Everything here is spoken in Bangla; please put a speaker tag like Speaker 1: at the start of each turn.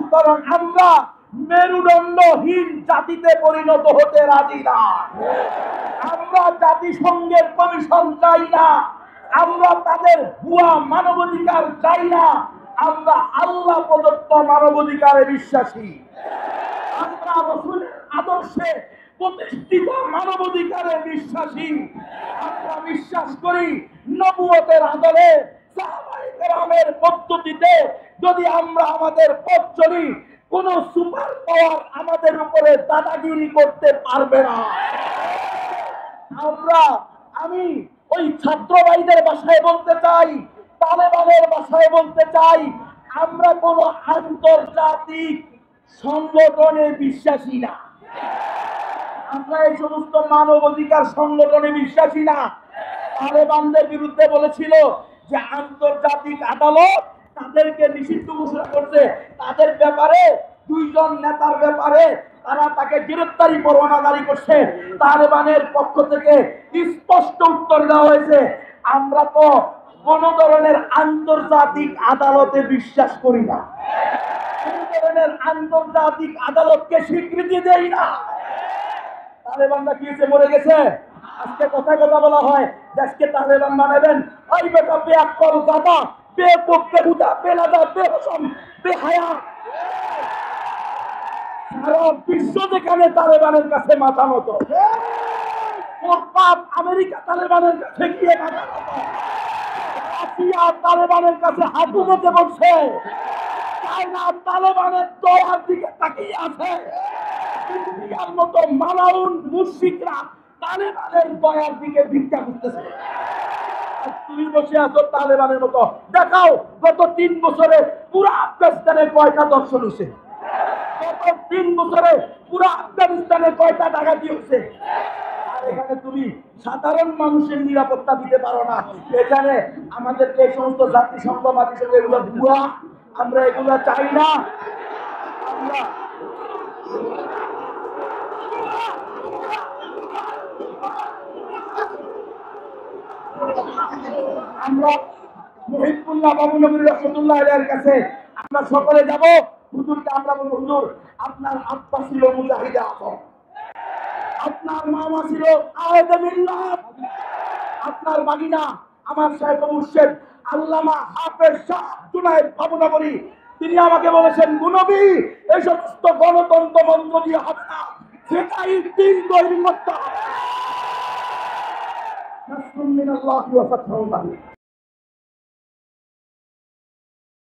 Speaker 1: সুতরাং আমরা মেরুদণ্ডহীন জাতিতে পরিণত হতে রাজি না। আমরা জাতিসংঘের কমিশন চাই না, আমরা তাদের ভুয়া মানবাধিকার চাই না, আমরা আল্লাহ প্রদত্ত মানবাধিকারে বিশ্বাসী। আমরা রাসূলের আদর্শে প্রতিষ্ঠিত মানবাধিকারে বিশ্বাসী। আমরা বিশ্বাস করি নবুয়তের আদলে সাহাবায়ে কেরামের পদ্ধতিতে যদি আমরা আমাদের পথ চলি, কোন সুপার পাওয়ার আমাদের উপরে দাদাগিরি করতে পারবে না। আমি ওই ছাত্র ভাইদের ভাষায় বলতে চাই, তালেবানের ভাষায় বলতে চাই, আমরা কোন আন্তর্জাতিক সংগঠনে বিশ্বাসী না। আমরা এই সমস্ত মানবাধিকার সংগঠনে বিশ্বাসী না। তালেবানদের বিরুদ্ধে বলেছিল যে আন্তর্জাতিক আদালত তাদেরকে নিষিদ্ধ ঘোষণা করছে, তাদের ব্যাপারে দুইজন নেতার ব্যাপারে তারা তাকে গ্রেফতারি পরোয়ানা জারি করছে। তালেবানের পক্ষ থেকে স্পষ্ট উত্তর দেওয়া হয়েছে, আমরা তো কোন ধরনের আন্তর্জাতিক আদালতে বিশ্বাস করি না, কোন ধরনের আন্তর্জাতিক আদালতকে স্বীকৃতি দেই না। তালেবানরা কি হয়েছে, মরে গেছে? আজকে কথা বলা হয় দেশকে তালেবান বানাবেন। ওই বেটা বেআক্কল গাদা, বেকুব, বেহুদা, বেলাদা, বেরসম, বেহায়া, সারা বিশ্ব যেখানে তালেবানের কাছে মাথা নত, ওর বাপ আমেরিকা তালেবানের কাছে গিয়ে মাথা নত, রাশিয়া তালেবানের কাছে হাঁটু পেতে বসছে, চায়না তালেবানের দয়ার দিকে তাকিয়ে আছে, ইন্ডিয়ার মতো মালাউন মুশরিকরা তালেবানের দয়ার দিকে ভিক্ষা করতেছে। তুমি বসে আছো তালেবানের মতো। দেখাও গত 3 বছরে পুরো আফগানিস্তানে কয়টা দর্শন হয়েছে, গত 3 বছরে পুরো আফগানিস্তানে কয়টা ডাকাতি হয়েছে। আর এখানে তুমি সাধারণ মানুষের নিরাপত্তা দিতে পারো না। এখানে আমাদেরকে এই সমস্ত জাতিসংঘ জাতিসংঘ এগুলো ভুয়া, আমরা এগুলো চাই না। আমরা মুহিবুল্লাহ বাবু নবী রাহমাতুল্লাহ আলাইহির কাছে আমরা সকলে যাব। হুজুরকে আমরা বলবো, হুজুর আপনার আব্বা ছিল মুজাহিদে আজম, আপনার মামা ছিল কায়েদে মিল্লাত, আপনার বাগিনা আমার শাইখ মুর্শিদ আল্লামা হাফেজ শাহ জুনায়েদ বাবুনগরী, তিনি আমাকে বলেছেন, নবী এই সমস্ত গণতন্ত্র মন্ত্র দিয়ে হবে না, সেটাই দিন তৈরি করতে হবে। নাসরুম মিনাল্লাহি ওয়া ফাতহুন।